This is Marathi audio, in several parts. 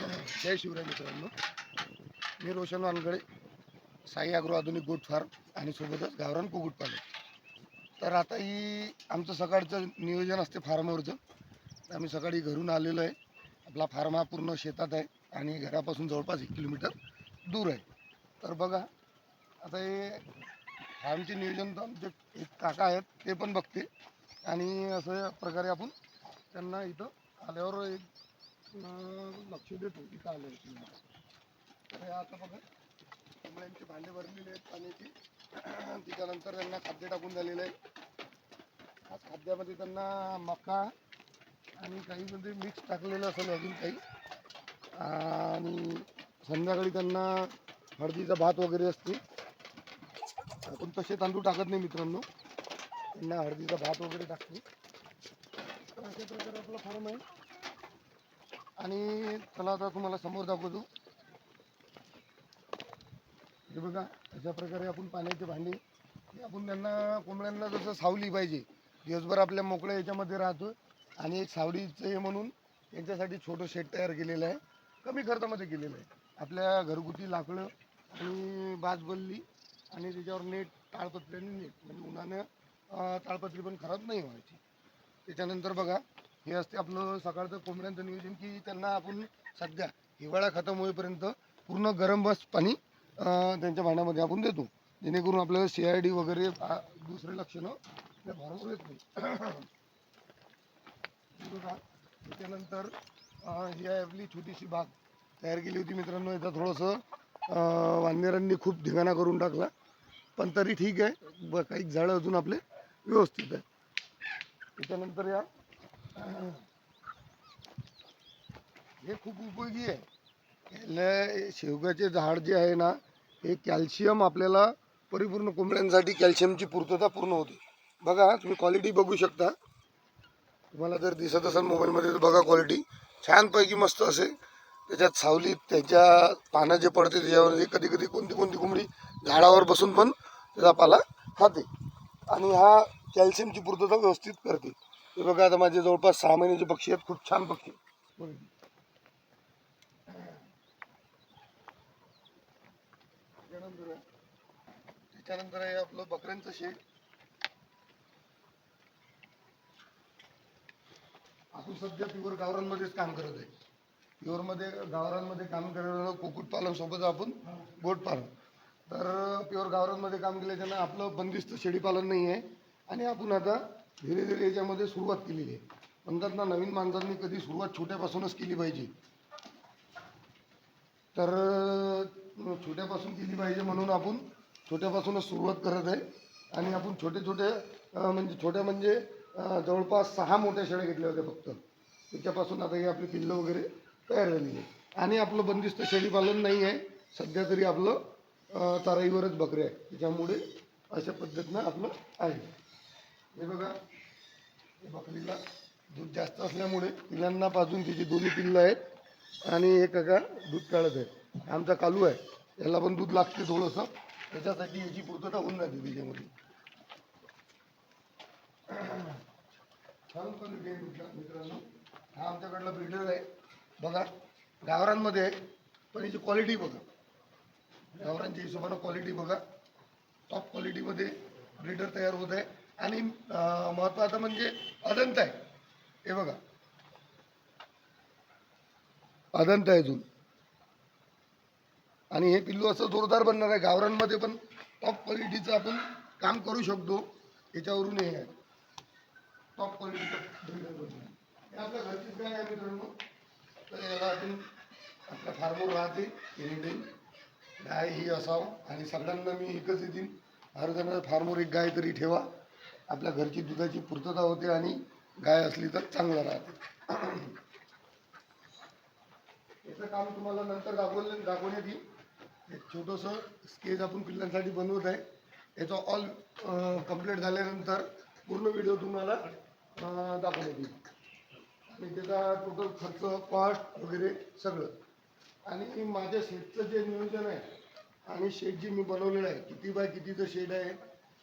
जय शिवराय मित्रांनो, मी रोशन वानगडे, साई ॲग्रो आधुनिक गोट फार्म आणि सोबतच गावरान कुक्कुटपालन. तर आता ही आमचं सकाळचं नियोजन असते फार्मवरचं. आम्ही सकाळी घरून आलेलो आहे. आपला फार्म हा पूर्ण शेतात आहे आणि घरापासून जवळपास 1 किलोमीटर दूर आहे. तर बघा, आता हे फार्मचे नियोजन तर आमचे एक काका आहेत, ते पण बघते आणि असं प्रकारे आपण त्यांना इथं आल्यावर एक लक्ष देतो. इथं आलं तर हे आता बघा, कोंबड्यांचे भांडे भरलेले आहेत पाण्याची. त्याच्यानंतर त्यांना खाद्य टाकून झालेलं आहे. आज खाद्यामध्ये त्यांना मका आणि काही म्हणजे मिक्स टाकलेलं असेल अजून काही. आणि संध्याकाळी त्यांना हळदीचा भात वगैरे असते. आपण तसे तांदूळ टाकत नाही मित्रांनो, त्यांना हळदीचा भात वगैरे टाकतो. तर अशा प्रकारे आपला फार्म आहे. आणि चला आता तुम्हाला समोर दाखवतो. हे बघा, अशा प्रकारे आपण पाण्याचे भांडे, आपण त्यांना कोंबड्यांना जसं सावली पाहिजे, दिवसभर आपल्या मोकळ्या याच्यामध्ये राहतो आणि एक सावलीचं हे म्हणून यांच्यासाठी छोटं शेड तयार केलेलं आहे. कमी खर्चामध्ये केलेलं आहे. आपल्या घरगुती लाकडं आणि बाजबल्ली आणि त्याच्यावर नेट, ताडपत्री आणि नेट, म्हणजे उन्हानं ताडपत्री पण खराब नाही व्हायची. त्याच्यानंतर बघा, हे असते आपलं सकाळचं कोंबड्यांचं नियोजन, की त्यांना आपण सध्या हिवाळा खतम होईपर्यंत पूर्ण गरम बस पाणी त्यांच्या भांड्यामध्ये आपण देतो, जेणेकरून आपल्याला CID वगैरे दुसरे लक्षणं आपल्या फार्मवर येत नाही. बघा, त्याच्यानंतर ही आहे आपली छोटीशी बाग तयार केली होती मित्रांनो. इथं थोडंसं वानरांनी खूप धिंगाणा करून टाकला, पण तरी ठीक आहे. काही झाडं अजून आपले व्यवस्थित आहे. त्याच्यानंतर या हे खूप उपयोगी आहे. याला शेवग्याचे झाड जे आहे ना, हे कॅल्शियम आपल्याला परिपूर्ण कोंबड्यांसाठी कॅल्शियमची पूर्तता पूर्ण होते. बघा, तुम्ही क्वालिटी बघू शकता. तुम्हाला जर दिसत असेल मोबाईलमध्ये तर बघा, क्वालिटी छानपैकी मस्त असेल. त्याच्यात सावलीत त्याच्या पानं जे पडते त्याच्यावर कधी कधी कोणती कोणती कोंबडी झाडावर बसून पण त्याचा पाला खाते आणि हा कॅल्शियमची पूर्तता व्यवस्थित करते. हे बघा, आता माझे जवळपास 6 महिन्याचे पक्षी आहेत, खूप छान पक्षी. त्याच्यानंतर आहे आपलं बकऱ्यांचं शेड. आपण सध्या प्युअर गावरांमध्येच काम करत आहे. प्युअरमध्ये गावरांमध्ये काम करत कुक्कुटपालन सोबत आपण गोटपालन. तर प्युअर गावरांमध्ये काम केल्याच्यानं आपलं बंदिस्त शेळीपालन नाही आहे आणि आपण आता धीरे धीरे याच्यामध्ये सुरुवात केलेली आहे. म्हणतात ना, नवीन माणसांनी कधी सुरुवात छोट्यापासूनच केली पाहिजे. तर छोट्यापासून केली पाहिजे म्हणून आपण छोट्यापासूनच सुरुवात करत आहे. आणि आपण छोटे छोटे म्हणजे छोट्या म्हणजे जवळपास 6 मोठ्या शेळ्या घेतल्या होत्या फक्त. त्याच्यापासून आता ही आपली पिल्लं वगैरे तयार झालेली आहे. आणि आपलं बंदिस्त शेळीपालन नाही आहे सध्या तरी, आपलं चराईवरच बकरे आहे. त्याच्यामुळे अशा पद्धतीनं आपलं आहे. हे बघा, हे बकरीला दूध जास्त असल्यामुळे पिल्लांना पाजून तिची दोन्ही पिल्लं आहेत आणि हे काका दूध काढत आहे. आमचा कालू आहे, याला पण दूध लागते थोडंसं, त्याच्यासाठी याची पूर्तता होऊन जाते त्याच्यामध्ये. छान क्वालिटी आहे मित्रांनो. हा आमच्याकडला ब्रीडर आहे. बघा, गावरांमध्ये आहे, पण याची क्वालिटी बघा. गावरांच्या हिशोबानं क्वालिटी बघा, टॉप क्वालिटीमध्ये ब्रीडर तयार होत आहे. आणि महत्त्वाचं म्हणजे अदंत आहे. हे बघा, अदंत आहे अजून. आणि हे पिल्लू असं जोरदार बनणार आहे. गावरांमध्ये पण टॉप क्वालिटीचं आपण काम करू शकतो. याच्यावरून हे आहे टॉप क्वालिटीचं ब्रीडर बनणार. हे आपल्या घरचीच गाय आहे मित्रांनो. तर याला आपण आपल्या फार्मवर राहते एनी टाईम. गाय ही असावं आणि सगळ्यांना मी एकच येतील, हर जण फार्मवर एक गाय तरी ठेवा. आपल्या घरची दुधाची पूर्तता होते आणि गाय असली तर चांगलं राहते. याचं काम तुम्हाला नंतर दाखवण्यात येईल. एक छोटंसं स्केच आपण पिल्लांसाठी बनवत आहे. याचा ऑल कंप्लीट झाल्यानंतर पूर्ण व्हिडिओ तुम्हाला दाखवण्यात येईल आणि त्याचा टोटल खर्च, कॉस्ट वगैरे सगळं. आणि माझ्या शेडचं जे नियोजन आहे आणि शेड जे मी बनवलेलं आहे, किती बाय कितीचं शेड आहे,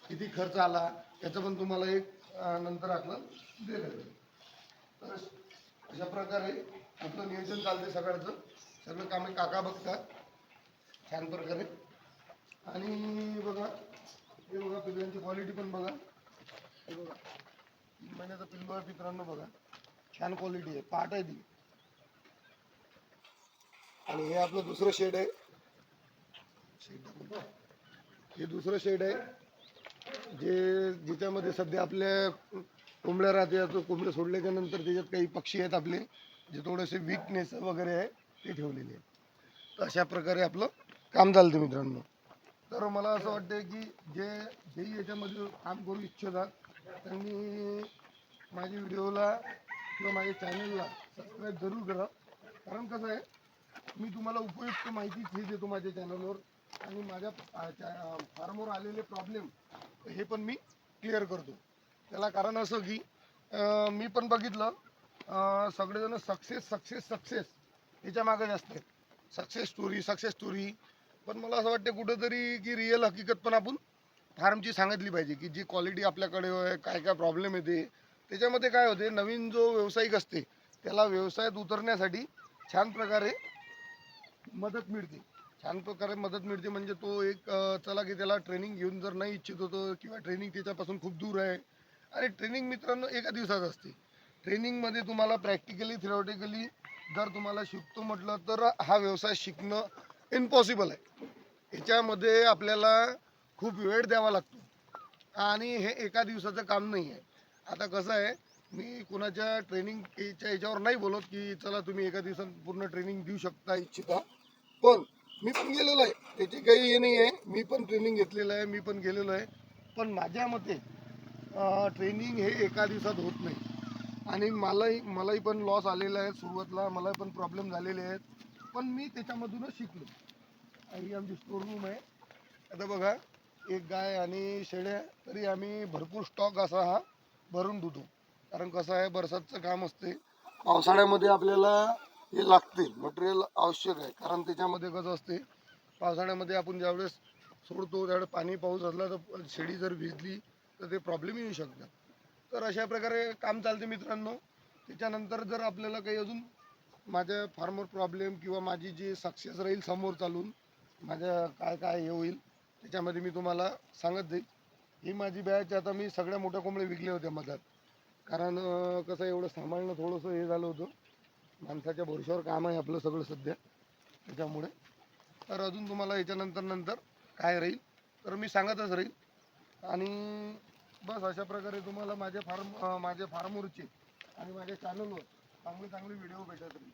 किती खर्च आला, याचं पण तुम्हाला एक नंतर आपलं दिलं. तर अशा प्रकारे आपलं नियोजन चालते सकाळचं. सगळं कामे काका बघतात छान प्रकारे. आणि बघा हे बघा पिल्लांची क्वालिटी पण बघा. हे बघा 3 महिन्याचा पिल्लू आहे मित्रांनो. बघा छान क्वालिटी आहे, पाट आहे ती. आणि हे आपलं दुसरं शेड आहे. हे दुसरं शेड आहे ज्याच्यामध्ये सध्या आपल्या कोंबड्या राहते. कोंबड्या सोडल्याच्या नंतर त्याच्यात काही पक्षी आहेत आपले जे थोडेसे वीकनेस वगैरे आहे ते ठेवलेले आहेत. तर अशा प्रकारे आपलं काम चालतं मित्रांनो. तर मला असं वाटतं की जेही याच्यामध्ये काम करू इच्छितात त्यांनी माझ्या व्हिडिओला किंवा माझ्या चॅनलला सबस्क्राईब जरूर करा. कारण कसं आहे, मी तुम्हाला उपयुक्त माहितीच हे देतो माझ्या चॅनलवर. आणि माझ्या फार्मवर आलेले प्रॉब्लेम हे पण मी क्लिअर करतो. त्याला कारण असं की मी पण बघितलं सगळेजण सक्सेस सक्सेस सक्सेस याच्या मागे जास्त आहेत. Success story. पण मला असं वाटतं कुठंतरी की रिअल हकीकत पण आपण फार्मची सांगितली पाहिजे की जी क्वालिटी आपल्याकडे आहे, काय काय प्रॉब्लेम येते. त्याच्यामध्ये काय होते, नवीन जो व्यावसायिक असते त्याला व्यवसायात उतरण्यासाठी छान प्रकारे मदत मिळते. म्हणजे तो एक चला की त्याला ट्रेनिंग घेऊन जर नाही इच्छित होतो किंवा ट्रेनिंग त्याच्यापासून खूप दूर आहे. आणि ट्रेनिंग मित्रांनो एका दिवसात असते. ट्रेनिंगमध्ये तुम्हाला प्रॅक्टिकली थिओरिटिकली जर तुम्हाला शिकतो म्हटलं तर हा व्यवसाय शिकणं इम्पॉसिबल आहे. याच्यामध्ये आपल्याला खूप वेळ द्यावा लागतो आणि हे एका दिवसाचं काम नाही आहे. आता कसं आहे, मी कुणाच्या ट्रेनिंगच्या याच्यावर नाही बोलत की चला तुम्ही एका दिवसात पूर्ण ट्रेनिंग देऊ शकता इच्छिता. पण मी पण गेलेलो आहे, त्याची काही हे नाही आहे. मी पण ट्रेनिंग घेतलेलं आहे, मी पण गेलेलो आहे. पण माझ्या मते ट्रेनिंग हे एका दिवसात होत नाही. आणि मलाही पण लॉस आलेला आहे सुरुवातीला. मला पण प्रॉब्लेम झालेले आहेत. पण मी त्याच्यामधूनच शिकलो. ही आमची स्टोर रूम आहे. आता बघा एक गाय आणि शेळ्या तरी आम्ही भरपूर स्टॉक असा हा भरून ठेवतो. कारण कसं आहे, बरसातचं काम असते. पावसाळ्यामध्ये आपल्याला हे लागते मटेरियल आवश्यक आहे. कारण त्याच्यामध्ये कसं असते, पावसाळ्यामध्ये आपण ज्यावेळेस सोडतो त्यावेळेस पाणी पाऊस असला तर शेळी जर भिजली तर ते प्रॉब्लेम येऊ शकतात. तर अशा प्रकारे काम चालते मित्रांनो. त्याच्यानंतर जर आपल्याला काही अजून माझ्या फार्मर प्रॉब्लेम किंवा माझी जी सक्सेस राहील समोर चालून माझ्या काय काय हे होईल त्याच्यामध्ये मी तुम्हाला सांगत जाईल. ही माझी बॅच. आता मी सगळ्या मोठ्या कोंबड्या विकल्या होत्या मधात. कारण कसं एवढं सांभाळणं थोडंसं हे झालं होतं. माणसाच्या भरोश्यावर काम आहे आपलं सगळं सध्या त्याच्यामुळे. तर अजून तुम्हाला याच्यानंतर काय राहील तर मी सांगतच राहील. आणि बस अशा प्रकारे तुम्हाला माझ्या फार्मवरचे आणि माझ्या चॅनलवर चांगले चांगले व्हिडिओ भेटत राहील.